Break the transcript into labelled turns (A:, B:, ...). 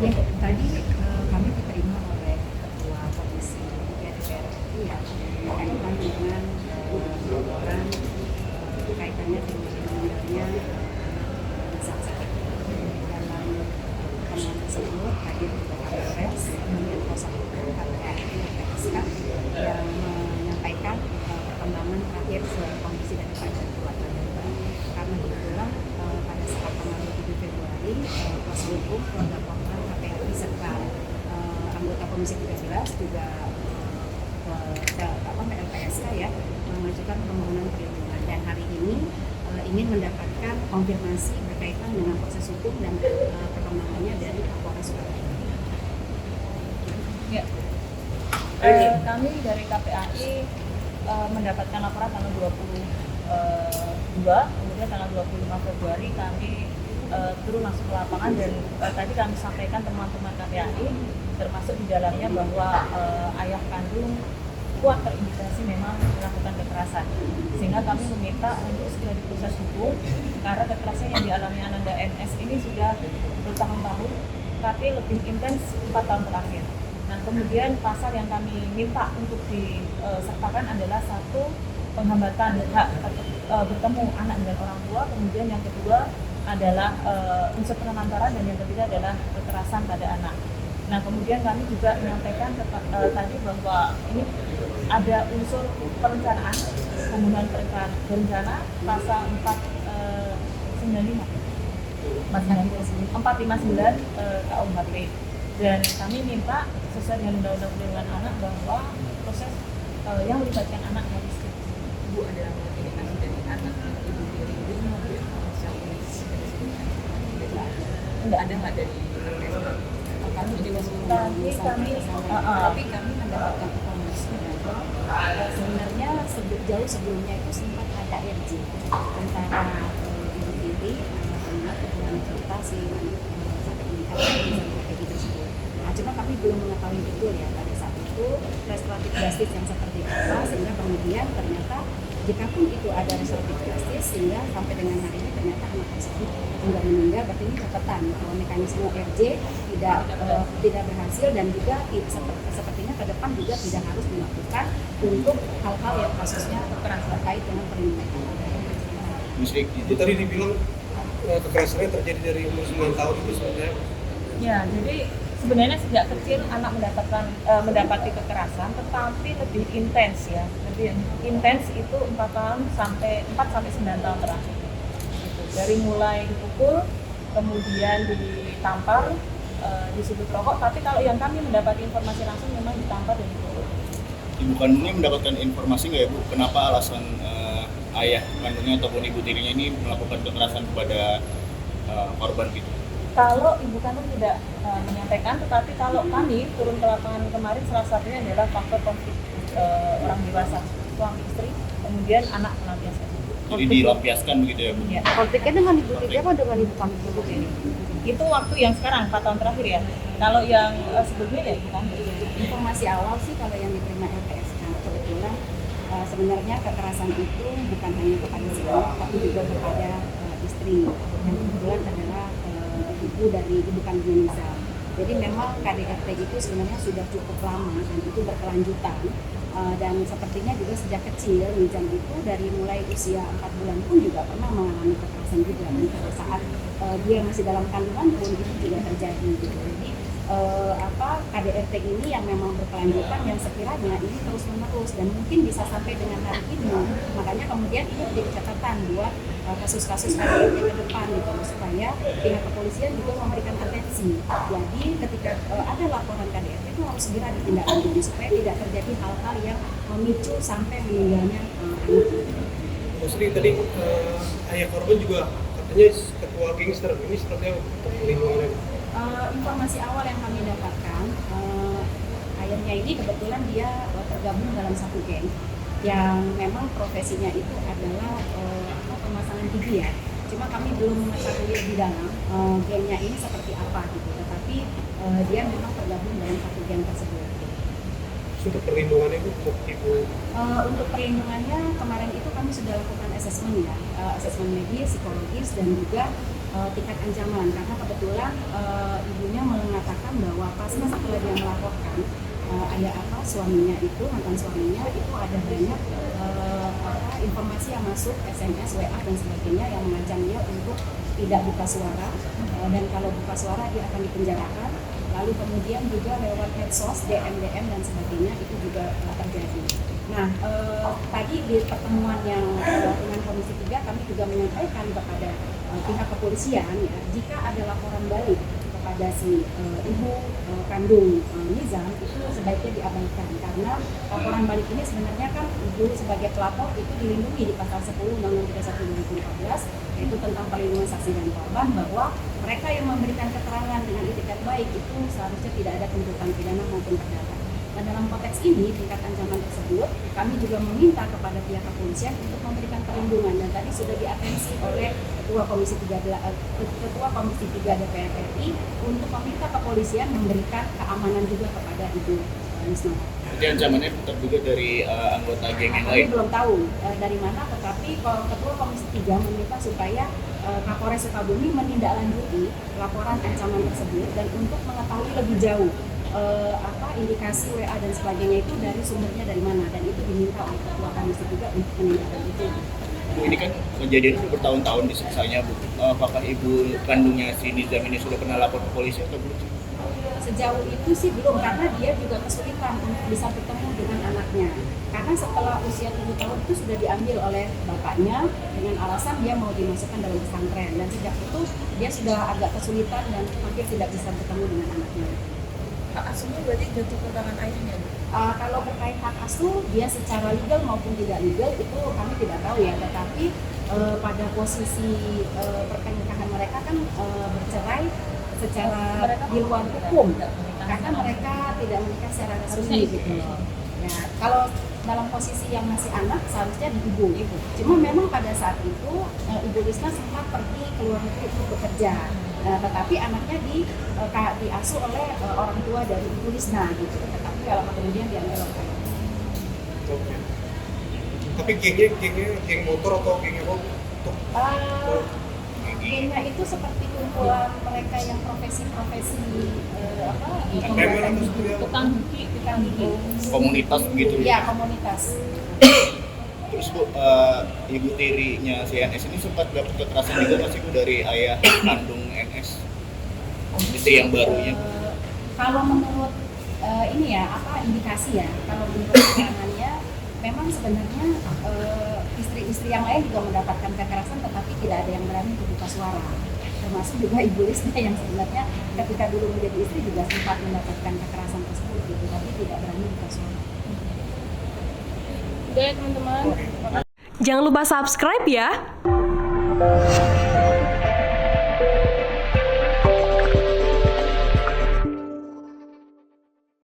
A: Ya, tadi kami diterima oleh Ketua Komisi 3 DPR RI ya, berkaitan dengan laporan kaitannya dengan meninggalnya saksi dalam pertemuan tersebut hadir juga Kapolres, kemudian kuasa hukum KPAI LPSK yang menyampaikan perkembangan terakhir kondisi daripada keluarga korban. Karena kebetulan pada saat tanggal 7 Februari kuasa hukum keluarga korban KPAI serta anggota Komisi 13 juga LPSK ya mengajukan permohonan perlindungan, dan hari ini ingin mendapatkan konfirmasi berkaitan dengan proses hukum dan perkembangannya dari Kapolres Surabaya.
B: Ya. Kami dari KPAI mendapatkan laporan tanggal 22, kemudian tanggal 25 Februari kami turun langsung ke lapangan, dan tadi kami sampaikan teman-teman KPAI termasuk di dalamnya bahwa ayah kandung kuat terindikasi memang melakukan kekerasan, sehingga kami meminta untuk segera diproses hukum karena kekerasan yang dialami Ananda MS ini sudah bertahun-tahun, tapi lebih intens 4 tahun terakhir. Nah, kemudian pasal yang kami minta untuk disertakan adalah satu, penghambatan hak bertemu anak dengan orang tua, kemudian yang kedua adalah unsur penelantaran, dan yang ketiga adalah kekerasan pada anak. Nah, kemudian kami juga menyampaikan tadi bahwa ini ada unsur perencanaan, pembunuhan berencana, pasal 459 KUHP, dan kami minta sesuai dengan Undang-Undang Perlindungan Anak bahwa proses yang melibatkan anak harus
C: Bu ada komunikasi dari anak ibu diri
A: Enggak
C: ada nggak dari
A: kami
C: ini
A: tapi kami mendapatkan informasi sebenarnya jauh sebelumnya itu sempat ada RJ antara ibu tiri anak dengan cerita si sampai menikah kayak gitu tersebut. Nah, cuma kami belum mengetahui betul ya pada saat itu restoratif justice yang seperti apa, sehingga kemudian ternyata jikapun itu ada restoratif justice sehingga sampai dengan hari ini ternyata anak tersebut tidak meninggal, berarti ini catatan bahwa mekanisme RJ tidak berhasil, dan juga sepertinya ke depan juga tidak harus dilakukan untuk hal-hal yang kasusnya terkait dengan perlindungan anak.
D: Itu tadi dibilang kekerasannya terjadi dari umur 9 tahun itu sebenarnya.
B: Ya, jadi sebenarnya sejak kecil anak mendapati kekerasan, tetapi lebih intens ya. Lebih intens itu 4 sampai 9 tahun terakhir. Gitu. Dari mulai dipukul, kemudian ditampar, disebut rokok, tapi kalau yang kami mendapat informasi langsung memang ditampar dan dipukul.
E: Ibu kandungnya mendapatkan informasi nggak ya Bu, kenapa alasan ayah kandungnya ataupun ibu tirinya ini melakukan kekerasan kepada korban gitu?
B: Kalau ibu kandung tidak menyampaikan, tetapi kalau kami turun ke lapangan kemarin, salah satunya adalah faktor konflik orang dewasa, suami istri, kemudian anak melampiaskan.
E: Jadi dilampiaskan begitu ya Bu?
B: Ya.
A: Konfliknya dengan ibu tiri apa dengan ibu kandung ini?
B: Itu waktu yang sekarang 4 tahun terakhir ya. Kalau yang sebelumnya ya ibu kandung.
A: Informasi awal sih kalau yang diterima LPSK kebetulan sebenarnya kekerasan itu bukan hanya kepada si anak tapi juga kepada istri yang kebetulan adalah ibu dari ibu kandungnya Nisa. Jadi memang KDRT itu sebenarnya sudah cukup lama dan itu berkelanjutan, dan sepertinya juga sejak kecil Nizam itu dari mulai usia 4 bulan pun juga pernah mengalami kekerasan juga, dan pada saat dia masih dalam kandungan pun itu juga terjadi gitu. Jadi KDRT ini yang memang berkelanjutan, yang sekiranya ini terus menerus dan mungkin bisa sampai dengan hari ini, makanya kemudian ini menjadi catatan buat kasus-kasus KDRT ke depan gitu, supaya pihak kepolisian juga memberikan atensi. Jadi ketika ada laporan KDRT itu harus segera ditindaklanjuti supaya tidak terjadi hal-hal yang memicu sampai meninggalnya anak.
D: Maksudnya tadi ayah korban juga katanya ketua gangster, ini seperti apa perlindungannya?
A: Informasi awal yang kami dapatkan, ayahnya ini kebetulan dia tergabung dalam satu geng yang memang profesinya itu adalah pemasangan TV ya. Cuma kami belum mengetahui di dalam gengnya ini seperti apa gitu, tetapi dia memang tergabung dalam satu geng tersebut.
D: Untuk perlindungannya Bu, Ibu?
A: Untuk perlindungannya kemarin itu kami sudah lakukan asesmen ya, asesmen medis, psikologis, dan juga tingkat ancaman, karena kebetulan ibunya mengatakan Pasca setelah dia melaporkan suaminya itu, mantan suaminya itu ada banyak informasi yang masuk, SMS, WA dan sebagainya yang mengancam dia untuk tidak buka suara, dan kalau buka suara dia akan dipenjarakan. Lalu kemudian juga lewat medsos, DM dan sebagainya itu juga terjadi. Nah, tadi di pertemuan yang dengan Komisi 3 kami juga menyampaikan kepada pihak kepolisian ya, jika ada laporan balik kepada si ibu kandung Nizam itu sebaiknya diabaikan, karena laporan balik ini sebenarnya kan ibu sebagai pelapor itu dilindungi di pasal 10 Undang-Undang 31 2014 yaitu tentang perlindungan saksi dan korban, bahwa mereka yang memberikan keterangan dengan itikat baik itu seharusnya tidak ada tuntutan pidana maupun perdata. Nah, dalam konteks ini, tingkat ancaman tersebut, kami juga meminta kepada pihak kepolisian untuk memberikan perlindungan, dan tadi sudah diatensi oleh Ketua Komisi 3 DPR RI untuk meminta kepolisian memberikan keamanan juga kepada Ibu Nisma.
E: Jadi ancamannya tetap juga dari anggota geng yang lain?
A: Kami belum tahu dari mana, tetapi Ketua Komisi 3 meminta supaya Kapolres Sukabumi menindaklanjuti laporan ancaman tersebut dan untuk mengetahui lebih jauh indikasi WA dan sebagainya itu dari sumbernya dari mana, dan itu diminta oleh Ketua Komisi juga untuk menindaklanjuti.
E: Bu, ini kan kejadian itu bertahun-tahun diseksanya, Bu. Apakah ibu kandungnya si Nizam ini sudah pernah lapor ke polisi atau belum?
A: Sejauh itu sih belum, karena dia juga kesulitan untuk bisa bertemu dengan anaknya. Karena setelah usia 7 tahun itu sudah diambil oleh bapaknya dengan alasan dia mau dimasukkan dalam pesantren, dan sejak itu dia sudah agak kesulitan dan hampir tidak bisa bertemu dengan anaknya.
C: Hak asuhnya berarti jatuh ke tangan ayahnya?
A: Kalau terkait hak asuh, dia secara legal maupun tidak legal itu kami tidak tahu ya, tetapi pada posisi pernikahan mereka kan bercerai secara di luar hukum, karena mereka tidak menikah secara resmi gitu loh. Ya, kalau dalam posisi yang masih anak seharusnya di ibu. Cuma memang pada saat itu Ibu Risma sempat pergi ke luar negeri untuk bekerja. Tetapi anaknya diasuh oleh orang tua dari Ibu Risma gitu. Tetapi kalau kemudian diambil oleh ayah.
D: Oke. Tapi geng motor atau geng apa?
A: Gengnya itu seperti kumpulan mereka yang profesi-profesi
B: tukang gigi.
E: Komunitas begitu?
A: Iya, komunitas.
E: Terus Bu, ibu tirinya si NS ini sempat dapat kekerasan juga masih Bu dari ayah kandung NS? Itu yang barunya?
A: Kalau menurut indikasi ya, kalau menurut keterangannya memang sebenarnya istri-istri yang lain juga mendapatkan kekerasan, tetapi tidak ada yang berani untuk buka suara, termasuk juga Ibu Risma yang sebenarnya ketika dulu menjadi istri juga sempat mendapatkan kekerasan tersebut gitu, tapi tidak berani buka suara.
F: Udah ya teman-teman. Jangan lupa subscribe ya.